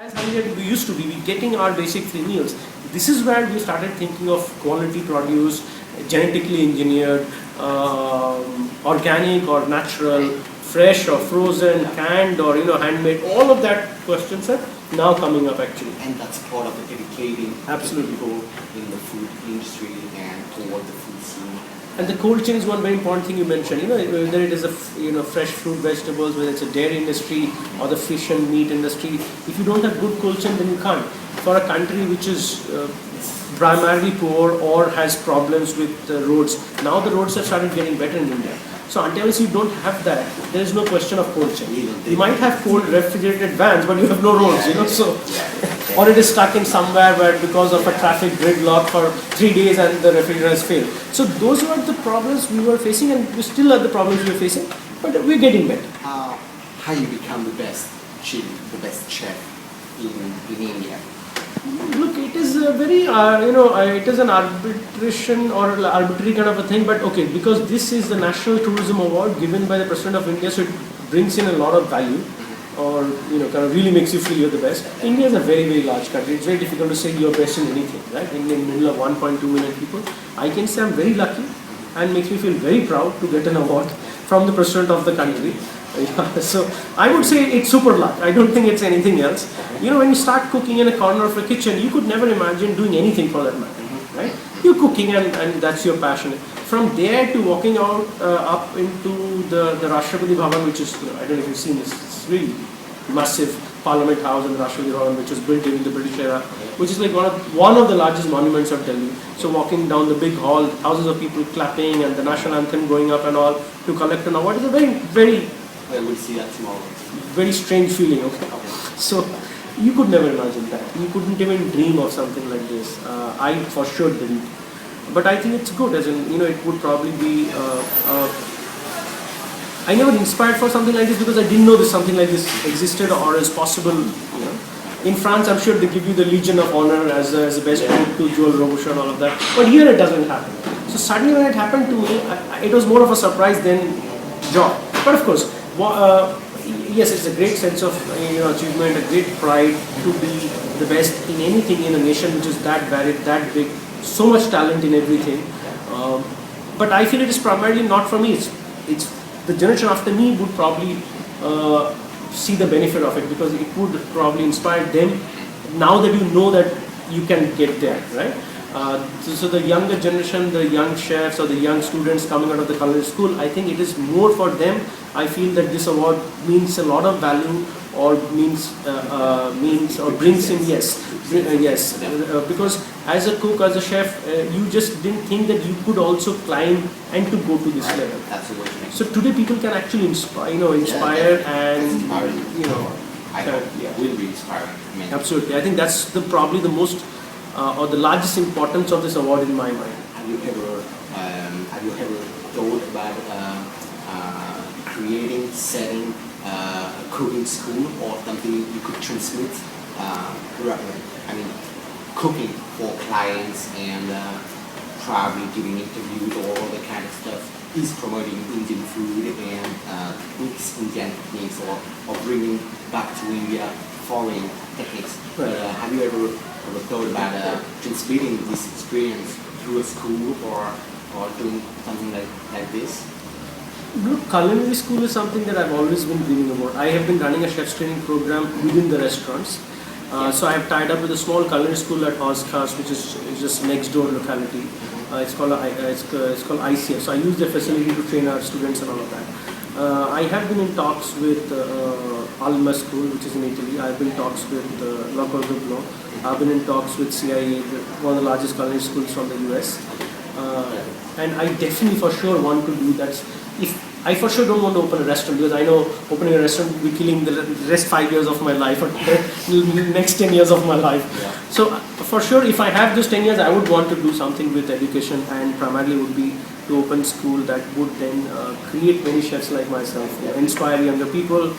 As hungry as we used to be, we getting our basic free meals. This is where we started thinking of quality produce, genetically engineered, organic or natural, fresh or frozen, canned or handmade. All of that questions are now coming up actually. And that's part of the educating Absolutely. people in the food industry and toward the food scene. And the cold chain is one very important thing you mentioned. Whether it is a fresh fruit, vegetables, whether it's a dairy industry or the fish and meat industry. If you don't have good cold chain, then you can't. For a country which is primarily poor or has problems with the roads, now the roads have started getting better in India. So until you don't have that, there is no question of cold chain. You might have cold refrigerated vans, but you have no roads. So. Or it is stuck in somewhere where because of a traffic gridlock for 3 days and the refrigerator has failed. So those were the problems we were facing, and we still are the problems we are facing, but we're getting better. How you become the best chef in India? Look, it is a very, it is an arbitration or arbitrary kind of a thing, but okay, because this is the National Tourism Award given by the President of India, so it brings in a lot of value. Or kind of really makes you feel you're the best. India is a very, very large country. It's very difficult to say you're best in anything, right? In the middle of 1.2 million people, I can say I'm very lucky, and makes me feel very proud to get an award from the president of the country. So I would say it's super luck. I don't think it's anything else. When you start cooking in a corner of a kitchen, you could never imagine doing anything for that matter, right? You're cooking and that's your passion. From there to walking out up into the Rashtrapati Bhavan, which is, I don't know if you've seen this, it's really massive Parliament House in the Rashtrapati Bhavan, which was built during the British era, which is like one of the largest monuments of Delhi. So walking down the big hall, thousands of people clapping and the national anthem going up and all to collect an award is a very, very, We'll see that tomorrow. very strange feeling. Okay. So you could never imagine that. You couldn't even dream of something like this. I for sure didn't. But I think it's good, as in, it would probably be, I never inspired for something like this because I didn't know that something like this existed or is possible, In France, I'm sure they give you the Legion of Honor as the best cook to Joel Robuchon and all of that. But here it doesn't happen. So suddenly when it happened to me, it was more of a surprise than joy. But of course, yes, it's a great sense of achievement, a great pride to be the best in anything in a nation which is that varied, that big, so much talent in everything. But I feel it is primarily not for me. It's the generation after me would probably see the benefit of it because it would probably inspire them now that you know that you can get there, right? So the younger generation, the young chefs or the young students coming out of the culinary school, I think it is more for them. I feel that this award means a lot of value or means or brings in because as a cook, as a chef, you just didn't think that you could also climb and to go to this level. Absolutely. So today people can actually inspire and I hope it will be inspiring. Absolutely. I think that's probably the most or the largest importance of this award in my mind. Have you ever thought about creating, setting a cooking school or something you could transmit? Cooking for clients and probably giving interviews or all that kind of stuff is promoting Indian food and mixed Indian techniques or bringing back to India foreign techniques. Right. But have you ever thought about transmitting this experience through a school or doing something like this? Look, culinary school is something that I've always been dreaming about. I have been running a chef's training program within the restaurants. So I have tied up with a small culinary school at Oscars, which is just next door locality. It's called ICF. So I use the facility to train our students and all of that. I have been in talks with Alma School, which is in Italy. I've been in talks with La Cordon Bleu. I've been in talks with CIA, one of the largest culinary schools from the US. And I definitely for sure want to do that. I for sure don't want to open a restaurant because I know opening a restaurant will be killing the rest 5 years of my life or the next 10 years of my life. Yeah. So for sure, if I have those 10 years, I would want to do something with education and primarily would be to open school that would then create many chefs like myself, inspire younger people,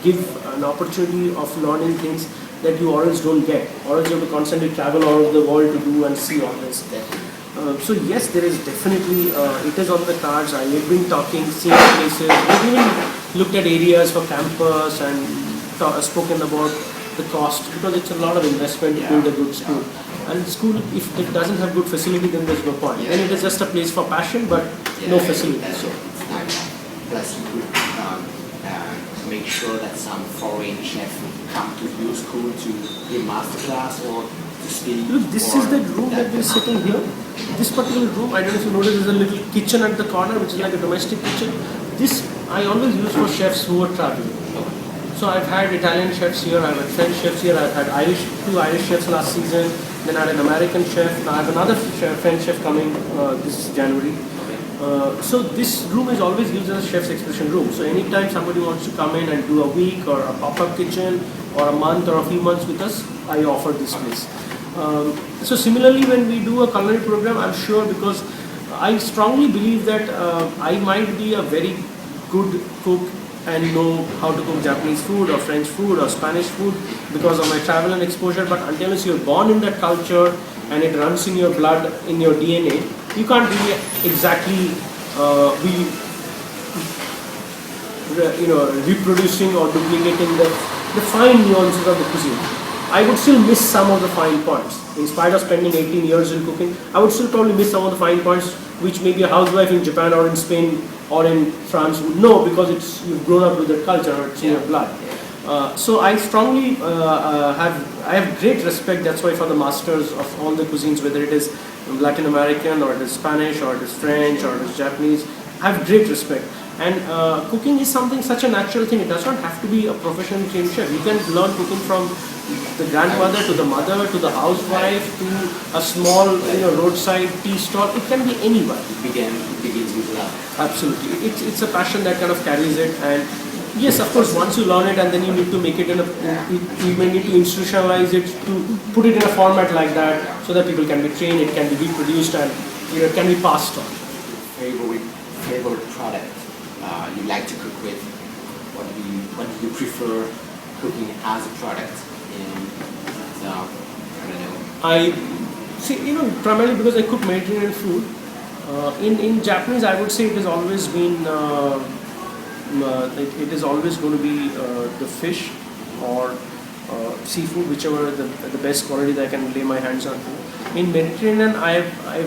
give an opportunity of learning things that you always don't get, or else you have to constantly travel all over the world to do and see all this. So yes, there is definitely, it is on the cards. I have been talking, seeing places, we've even looked at areas for campus and spoken about the cost, because it's a lot of investment to build a good school. And school, if it doesn't have good facility, then there's no point. Then it is just a place for passion, but no facility. So it's nice. Plus, you could make sure that some foreign chefs would come to your school to give masterclass or to speak. look, this is the room that we're sitting here. This particular room, I don't know if you notice, there's a little kitchen at the corner, which is like a domestic kitchen. This I always use for chefs who are traveling. So I've had Italian chefs here, I've had French chefs here, I've had two Irish chefs last season, then I had an American chef, now I have another French chef coming this January. So this room is always used as a chef's expression room. So anytime somebody wants to come in and do a week or a pop-up kitchen or a month or a few months with us, I offer this place. So similarly, when we do a culinary program, I'm sure, because I strongly believe that I might be a very good cook and know how to cook Japanese food or French food or Spanish food because of my travel and exposure, but until you're born in that culture and it runs in your blood, in your DNA, you can't really exactly be reproducing or duplicating the fine nuances of the cuisine. I would still miss some of the fine points. In spite of spending 18 years in cooking, I would still probably miss some of the fine points which maybe a housewife in Japan or in Spain or in France would know, because you've grown up with that culture or it's in your blood. So I strongly have great respect, that's why, for the masters of all the cuisines, whether it is Latin American or it is Spanish or it is French or it is Japanese. I have great respect. And cooking is such a natural thing. It does not have to be a professionally trained chef. You can learn cooking from the grandmother to the mother to the housewife to a small roadside tea stall. It can be anyone. It begins with love. Absolutely. It's a passion that kind of carries it. And yes, of course, once you learn it, and then you need to make it you may need to institutionalize it, to put it in a format like that so that people can be trained, it can be reproduced, and it can be passed on. Favorite product you like to cook with? What do you prefer cooking as a product? And I don't know. I see, primarily because I cook Mediterranean food. In Japanese, I would say it has always been. It is always going to be the fish or seafood, whichever the best quality that I can lay my hands on. In Mediterranean, I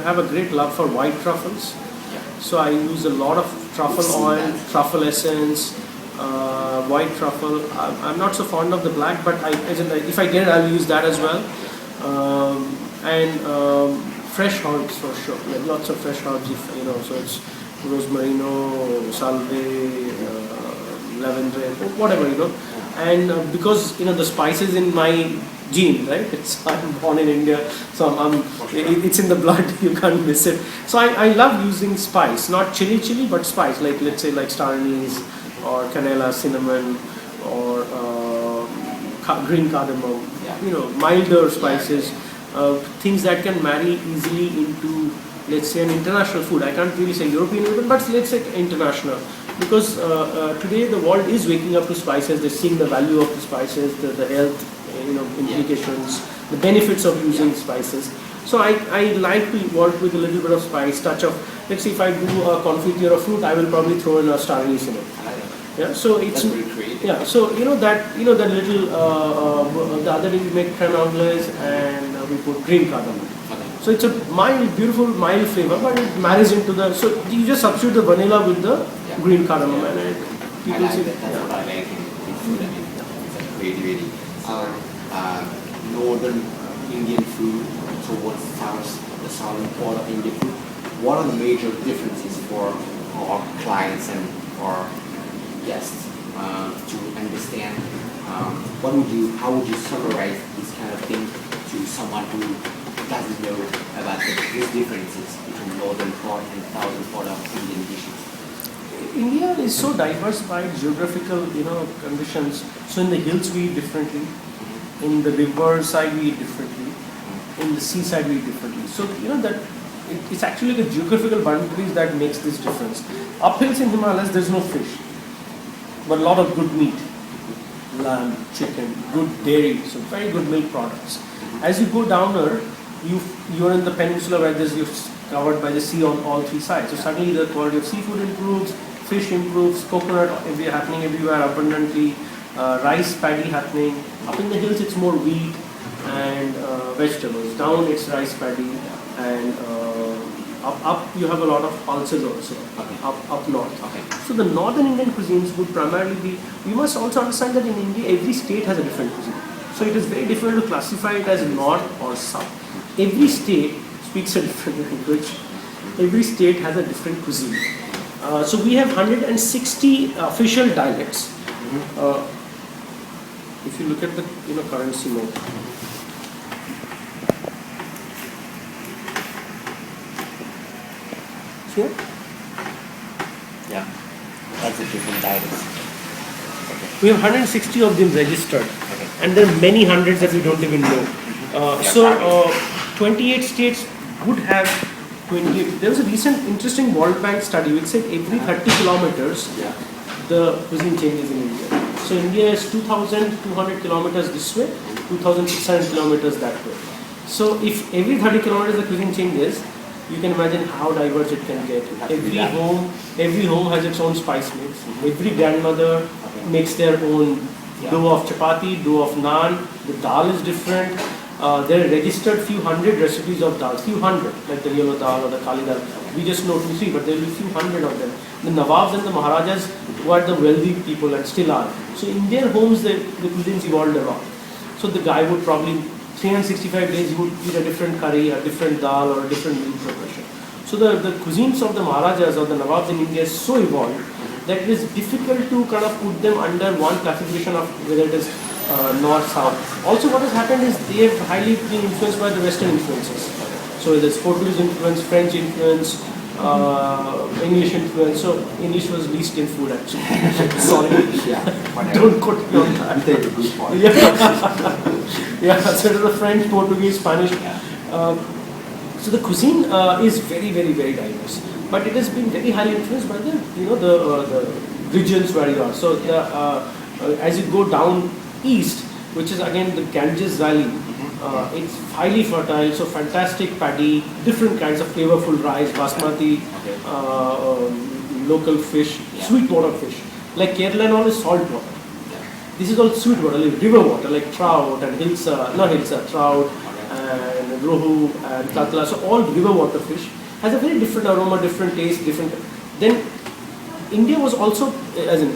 have a great love for white truffles. So I use a lot of truffle oil, truffle essence, white truffle. I'm not so fond of the black, but if I get it, I'll use that as well. And fresh herbs for sure, like lots of fresh herbs. So it's rosmarino, salve, lavender, whatever, and because the spices in my gene, right? I'm born in India, so it's in the blood. You can't miss it. So I love using spice, not chili, but spice, like let's say like star anise or canela, cinnamon, or green cardamom. Milder spices, things that can marry easily into, let's say, an international food. I can't really say European even, but let's say international. Because today the world is waking up to spices. They're seeing the value of the spices, the health implications, the benefits of using spices. So I like to work with a little bit of spice, touch of, let's say if I do a confiture of fruit, I will probably throw in a star anise in it. Yeah, so it's so that little the other day we make creme anglaise and we put green cardamom. So it's a beautiful mild flavor, but it marries into so you just substitute the vanilla with the green cardamom, and people say that's what I like in food. I mean, it's really northern Indian food towards the southern part of Indian food. What are the major differences for our clients and our guests to understand? How would you summarize this kind of thing to someone who doesn't know about these differences between northern part and southern part of Indian dishes? India is so diverse by geographical, conditions. So in the hills we eat differently, in the river side we eat differently, in the seaside we eat differently. So that it's actually the geographical boundaries that makes this difference. Up hills in Himalayas there's no fish, but a lot of good meat, lamb, chicken, good dairy, so very good milk products. As you go downer, you're in the peninsula where you're covered by the sea on all three sides. So suddenly the quality of seafood improves, fish improves, coconut happening everywhere abundantly, rice paddy happening. Up in the hills it's more wheat and vegetables. Down it's rice paddy, and up you have a lot of pulses also. Okay. Up north. Okay. So the northern Indian cuisines would primarily be. We must also understand that in India every state has a different cuisine. So it is very difficult to classify it as north or south. Every state speaks a different language. Every state has a different cuisine. So we have 160 official dialects. If you look at the currency note. Here? Yeah. That's a different dialects. Okay. We have 160 of them registered, Okay. and there are many hundreds that we don't even know. So 28 states would have 20. There was a recent interesting World Bank study which said every 30 kilometers Yeah. the cuisine changes in India. So India is 2,200 kilometers this way, 2,600 kilometers that way. So if every 30 kilometers the cuisine changes, you can imagine how diverse it can get. Every home has its own spice mix. Every grandmother makes their own dough of chapati, dough of naan. The dal is different. There are registered few hundred recipes of dal, few hundred, like the yellow dal or the kali dal. We just know 2-3, but there will be few hundred of them. The Nawabs and the Maharajas were the wealthy people and still are. So in their homes, the cuisines evolved a lot. So the guy would probably 365 days he would eat a different curry, a different dal, or a different meat preparation. So the cuisines of the Maharajas or the Nawabs in India is so evolved that it is difficult to kind of put them under one classification of whether it is north, south. Also what has happened is they have highly been influenced by the Western influences. So there's Portuguese influence, French influence, English influence. So English was least in food actually. Sorry. Don't quote me on that. You take a good point. Yeah, so it is the French, Portuguese, Spanish. So the cuisine is very, very, very diverse. But it has been very highly influenced by the regions where you are. So as you go down east, which is again the Ganges Valley, it's highly fertile, so fantastic paddy, different kinds of flavorful rice, basmati, local fish, sweet water fish. Like Kerala and all is salt water. This is all sweet water, like river water, like trout and trout and rohu and katla. So all river water fish has a very different aroma, different taste, different. Then India was also, as in,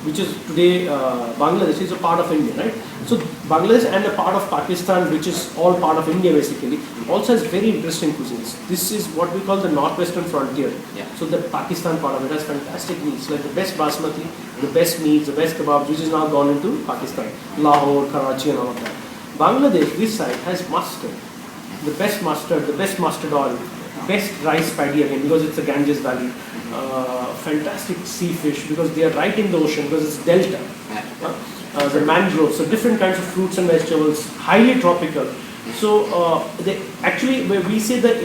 which is today Bangladesh is a part of India, right? So Bangladesh and a part of Pakistan, which is all part of India basically, also has very interesting cuisines. This is what we call the northwestern frontier. So the Pakistan part of it has fantastic meats, like the best basmati, the best meats, the best kebabs, which is now gone into Pakistan, Lahore, Karachi and all of that. Bangladesh, this side, has mustard, the best mustard oil, best rice paddy again because it's the Ganges Valley. Fantastic sea fish because they are right in the ocean because it's delta. The mangroves, so different kinds of fruits and vegetables, highly tropical. So they actually, we say that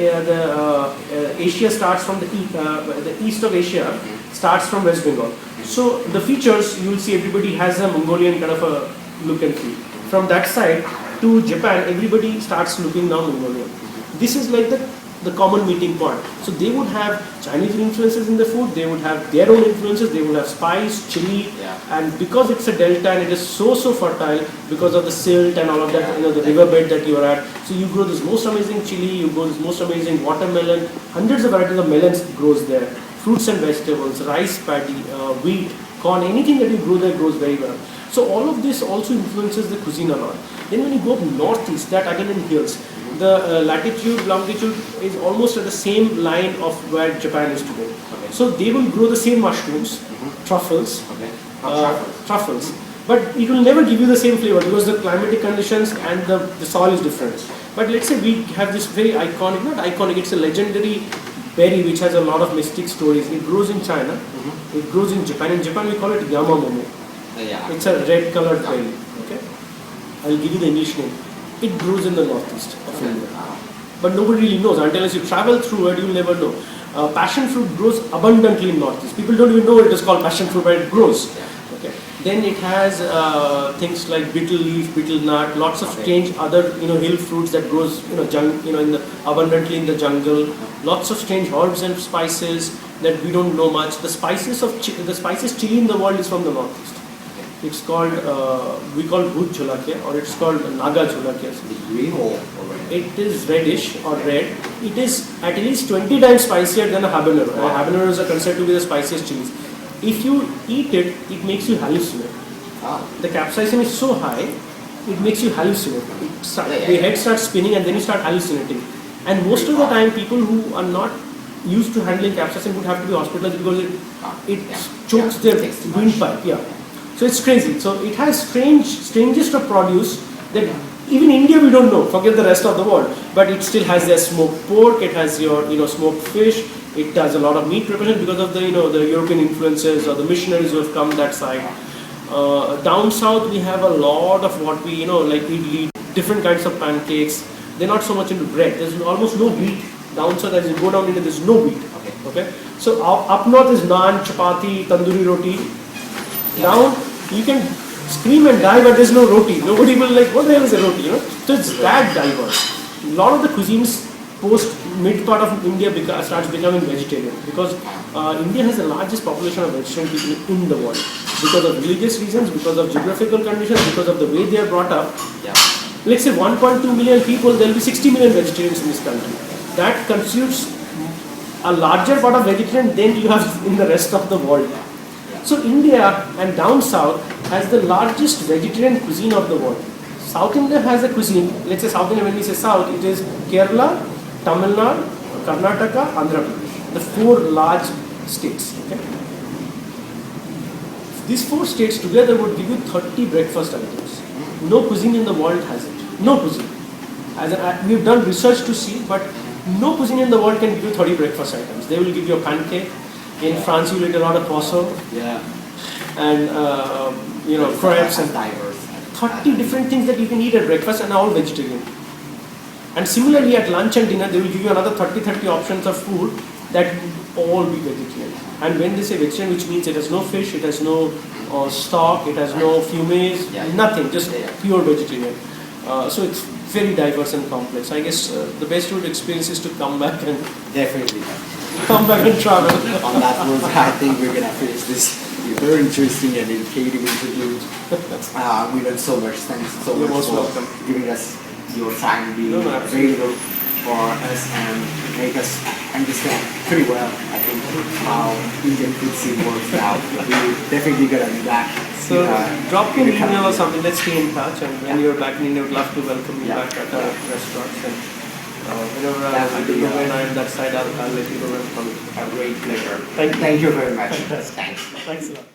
Asia starts from the east of Asia starts from West Bengal. So the features you will see everybody has a Mongolian kind of a look and feel. From that side to Japan, everybody starts looking now Mongolian. This is like the common meeting point. So they would have Chinese influences in the food, they would have their own influences, they would have spice, chili, and because it's a delta and it is so fertile because of the silt and all of that, the riverbed that you are at. So you grow this most amazing chili, you grow this most amazing watermelon, hundreds of varieties of melons grows there, fruits and vegetables, rice paddy, wheat, corn, anything that you grow there grows very well. So all of this also influences the cuisine a lot. Then when you go northeast, that again in hills, the latitude, longitude is almost at the same line of where Japan is today. So they will grow the same mushrooms, truffles, truffles, but it will never give you the same flavor because the climatic conditions and the soil is different. But let's say we have this very iconic, not iconic, it's a legendary berry which has a lot of mystic stories. It grows in China, it grows in Japan. In Japan we call it yamamomo. It's a red colored berry. Okay, I'll give you the English name. It grows in the northeast of India, but nobody really knows until you travel through it. You'll never know. Passion fruit grows abundantly in northeast. People don't even know it is called passion fruit, but it grows. Okay. Then it has things like betel leaf, betel nut, lots of strange other hill fruits that grows abundantly in the jungle. Lots of strange herbs and spices that we don't know much. The spices chili in the world is from the northeast. It's called, we call Bhut Chholake, or it's called Naga Chholake. The green or red? It is reddish or red. It is at least 20 times spicier than a habanero. Wow. Habaneros are considered to be the spiciest chilies. If you eat it, it makes you hallucinate. Ah. The capsaicin is so high, it makes you hallucinate. The head starts spinning and then you start hallucinating. And most of the time, people who are not used to handling capsaicin would have to be hospitalized because it chokes their windpipe. Yeah. So it's crazy. So it has strangest of produce that even India we don't know. Forget the rest of the world. But it still has their smoked pork. It has your smoked fish. It does a lot of meat preparation because of the the European influences or the missionaries who have come that side. Down south we have a lot of what we like idli, different kinds of pancakes. They're not so much into bread. There's almost no wheat. Down south as you go down India, there's no wheat. Okay. So up north is naan, chapati, tandoori roti. Down you can scream and die, but there's no roti. Nobody will like, what the hell is a roti? So it's that diverse. A lot of the cuisines post mid part of India starts becoming vegetarian because India has the largest population of vegetarian people in the world because of religious reasons, because of geographical conditions, because of the way they are brought up. Let's say 1.2 million people, there will be 60 million vegetarians in this country. That constitutes a larger part of vegetarian than you have in the rest of the world. So India and down south has the largest vegetarian cuisine of the world. South India has a cuisine, let's say South India, when we say south, it is Kerala, Tamil Nadu, Karnataka, Andhra Pradesh, the 4 large states. Okay? These 4 states together would give you 30 breakfast items. No cuisine in the world has it. No cuisine. We've done research to see, but no cuisine in the world can give you 30 breakfast items. They will give you a pancake. In France, you will eat a lot of croissant. And crepes and diverse. 30 different things that you can eat at breakfast and are all vegetarian. And similarly at lunch and dinner, they will give you another 30 options of food that will all be vegetarian. And when they say vegetarian, which means it has no fish, it has no stock, it has no fumes, nothing, just pure vegetarian. So it's very diverse and complex. I guess the best food experience is to come back and Definitely. come back and travel. On that note, I think we're gonna finish this very interesting and educative interview. We learned so much. Thanks so You're much most for welcome. giving us your time, being absolutely. available for us and make us understand pretty well, I think, how Indian food scene works now. We definitely gonna be back. So drop me an email or something. Let's stay in touch. And when you're back in India, we'd love to welcome you back at our restaurants. And whenever I'm that side, I'll let you know when I'm coming. A great pleasure. Thank you. Thank you very much. Fantastic. Thanks. Thanks a lot.